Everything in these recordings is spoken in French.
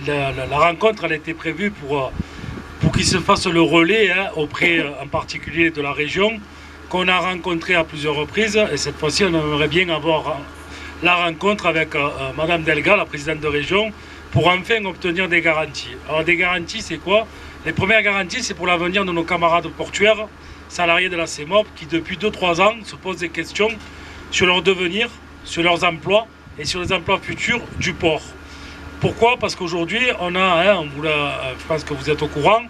La rencontre elle a été prévue pour qu'il se fasse le relais auprès en particulier de la région, qu'on a rencontré à plusieurs reprises. Et cette fois-ci, on aimerait bien avoir la rencontre avec Madame Delga, la présidente de région, pour enfin obtenir des garanties. Alors des garanties, c'est quoi? Les premières garanties, c'est pour l'avenir de nos camarades portuaires, salariés de la CEMOP, qui depuis 2-3 ans se posent des questions sur leur devenir, sur leurs emplois et sur les emplois futurs du port. Pourquoi? Parce qu'aujourd'hui, on a, je pense que vous êtes au courant,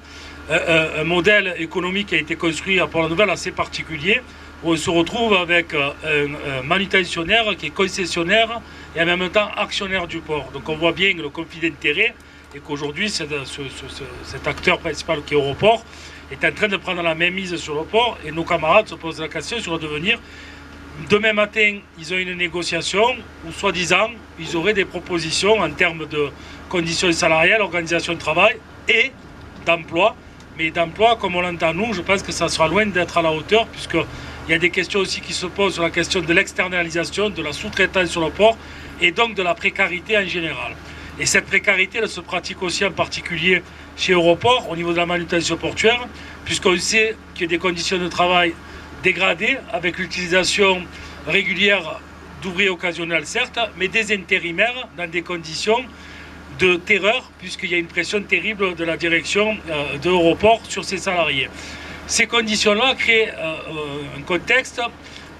un modèle économique qui a été construit à Port-la-Nouvelle assez particulier, où on se retrouve avec un manutentionnaire qui est concessionnaire et en même temps actionnaire du port. Donc on voit bien le conflit d'intérêts et qu'aujourd'hui cet acteur principal qui est Europort est en train de prendre la même mise sur le port et nos camarades se posent la question sur le devenir. Demain matin, ils ont une négociation où, soi-disant, ils auraient des propositions en termes de conditions salariales, organisation de travail et d'emploi. Mais d'emploi, comme on l'entend nous, je pense que ça sera loin d'être à la hauteur, puisqu'il y a des questions aussi qui se posent sur la question de l'externalisation, de la sous-traitance sur le port, et donc de la précarité en général. Et cette précarité, elle se pratique aussi en particulier chez Europort, au niveau de la manutention portuaire, puisqu'on sait qu'il y a des conditions de travail dégradées, avec l'utilisation régulière d'ouvriers occasionnels, certes, mais des intérimaires dans des conditions de terreur, puisqu'il y a une pression terrible de la direction d'Europort sur ses salariés. Ces conditions-là créent un contexte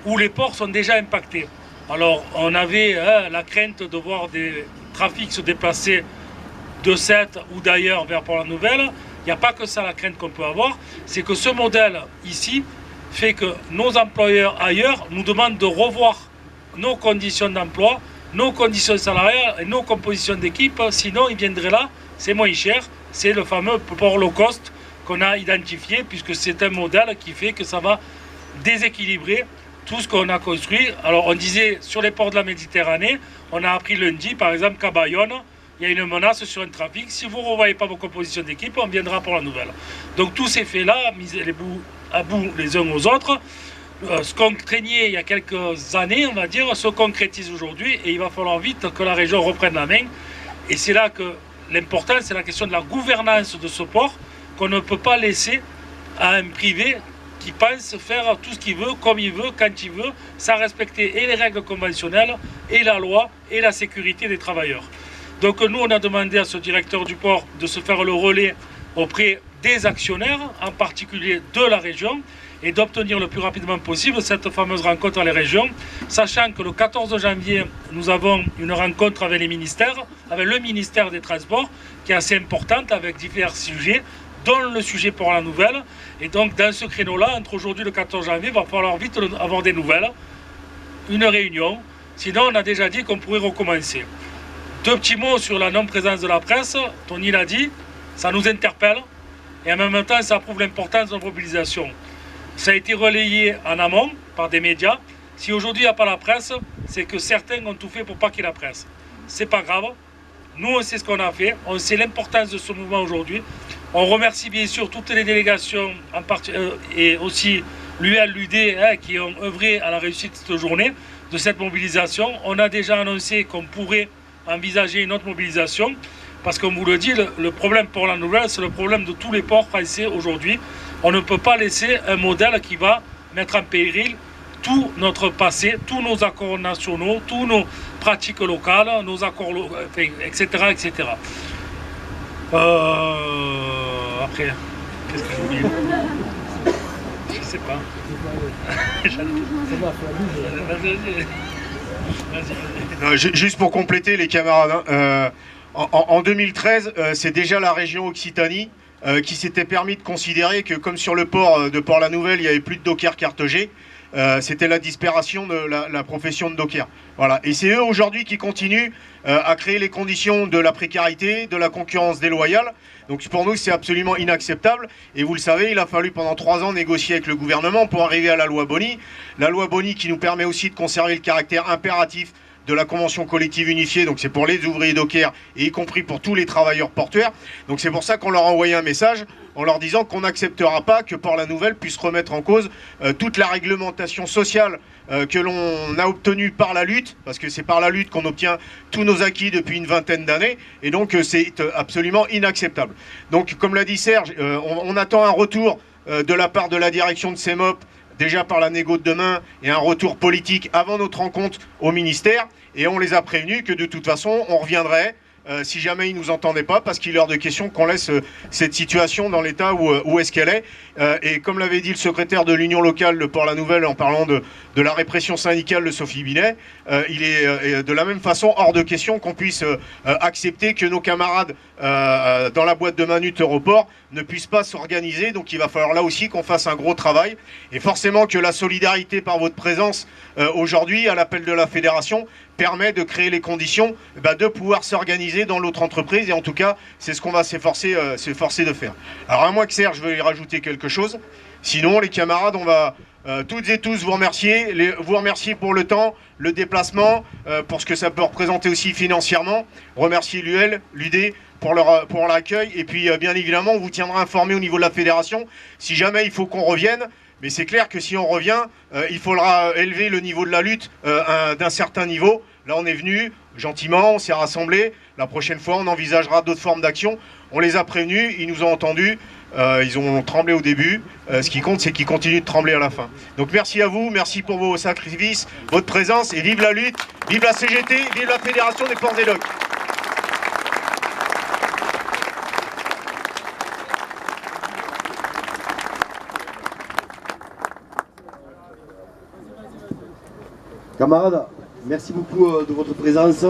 où les ports sont déjà impactés. Alors, on avait la crainte de voir des trafics se déplacer de Sète ou d'ailleurs vers Port-la-Nouvelle. Il n'y a pas que ça la crainte qu'on peut avoir, c'est que ce modèle ici fait que nos employeurs ailleurs nous demandent de revoir nos conditions d'emploi, nos conditions salariales et nos compositions d'équipe, sinon ils viendraient là, c'est moins cher, c'est le fameux port low cost qu'on a identifié, puisque c'est un modèle qui fait que ça va déséquilibrer tout ce qu'on a construit. Alors on disait sur les ports de la Méditerranée, on a appris lundi par exemple qu'à Bayonne, il y a une menace sur un trafic, si vous ne revoyez pas vos compositions d'équipe, on viendra pour la nouvelle. Donc tous ces faits-là, mis les bouts à bout les uns aux autres, ce qu'on craignait il y a quelques années, on va dire, se concrétise aujourd'hui et il va falloir vite que la région reprenne la main. Et c'est là que l'important, c'est la question de la gouvernance de ce port qu'on ne peut pas laisser à un privé qui pense faire tout ce qu'il veut, comme il veut, quand il veut, sans respecter et les règles conventionnelles, et la loi, et la sécurité des travailleurs. Donc nous, on a demandé à ce directeur du port de se faire le relais auprès des actionnaires, en particulier de la région, et d'obtenir le plus rapidement possible cette fameuse rencontre à les régions, sachant que le 14 janvier, nous avons une rencontre avec les ministères, avec le ministère des Transports, qui est assez importante, avec divers sujets, dont le sujet pour la nouvelle. Et donc, dans ce créneau-là, entre aujourd'hui et le 14 janvier, il va falloir vite avoir des nouvelles, une réunion, sinon on a déjà dit qu'on pourrait recommencer. Deux petits mots sur la non-présence de la presse. Tony l'a dit, ça nous interpelle, et en même temps, ça prouve l'importance de notre mobilisation. Ça a été relayé en amont par des médias. Si aujourd'hui il n'y a pas la presse, c'est que certains ont tout fait pour pas qu'il y ait la presse. C'est pas grave. Nous, on sait ce qu'on a fait. On sait l'importance de ce mouvement aujourd'hui. On remercie bien sûr toutes les délégations et aussi l'UL, l'UD qui ont œuvré à la réussite de cette journée, de cette mobilisation. On a déjà annoncé qu'on pourrait envisager une autre mobilisation. Parce qu'on vous le dit, le problème pour la nouvelle, c'est le problème de tous les ports français aujourd'hui. On ne peut pas laisser un modèle qui va mettre en péril tout notre passé, tous nos accords nationaux, toutes nos pratiques locales, nos accords, etc., etc. Après, qu'est-ce que j'ai oublié? Je ne sais pas. Juste pour compléter les camarades, en 2013, c'est déjà la région Occitanie qui s'était permis de considérer que comme sur le port de Port-la-Nouvelle, il n'y avait plus de dockers carte G, c'était la disparition de la profession de docker. Voilà. Et c'est eux aujourd'hui qui continuent à créer les conditions de la précarité, de la concurrence déloyale. Donc pour nous, c'est absolument inacceptable. Et vous le savez, il a fallu pendant 3 ans négocier avec le gouvernement pour arriver à la loi Boni. La loi Boni qui nous permet aussi de conserver le caractère impératif de la convention collective unifiée, donc c'est pour les ouvriers dockers et y compris pour tous les travailleurs portuaires. Donc c'est pour ça qu'on leur a envoyé un message en leur disant qu'on n'acceptera pas que Port-la-Nouvelle puisse remettre en cause toute la réglementation sociale que l'on a obtenue par la lutte, parce que c'est par la lutte qu'on obtient tous nos acquis depuis une vingtaine d'années, et donc c'est absolument inacceptable. Donc comme l'a dit Serge, on attend un retour de la part de la direction de CEMOP, déjà par la négo de demain, et un retour politique avant notre rencontre au ministère, et on les a prévenus que de toute façon on reviendrait si jamais ils ne nous entendaient pas, parce qu'il est hors de question qu'on laisse cette situation dans l'état où est-ce qu'elle est. Et comme l'avait dit le secrétaire de l'Union locale de Port-la-Nouvelle en parlant de la répression syndicale de Sophie Binet, il est de la même façon hors de question qu'on puisse accepter que nos camarades dans la boîte de Manut Europort ne puissent pas s'organiser. Donc il va falloir là aussi qu'on fasse un gros travail. Et forcément que la solidarité par votre présence aujourd'hui à l'appel de la fédération permet de créer les conditions de pouvoir s'organiser dans l'autre entreprise. Et en tout cas, c'est ce qu'on va s'efforcer de faire. Alors à moins que Serge veuille rajouter quelque chose. Sinon, les camarades, on va toutes et tous vous remercier pour le temps, le déplacement, pour ce que ça peut représenter aussi financièrement. Remercier l'UD pour l'accueil. Et puis, bien évidemment, on vous tiendra informé au niveau de la fédération si jamais il faut qu'on revienne. Mais c'est clair que si on revient, il faudra élever le niveau de la lutte d'un certain niveau. Là, on est venu gentiment, on s'est rassemblés. La prochaine fois, on envisagera d'autres formes d'action. On les a prévenus, ils nous ont entendus. Ils ont tremblé au début. Ce qui compte, c'est qu'ils continuent de trembler à la fin. Donc merci à vous, merci pour vos sacrifices, votre présence, et vive la lutte, vive la CGT, vive la Fédération des ports et docks. Camarades, merci beaucoup de votre présence.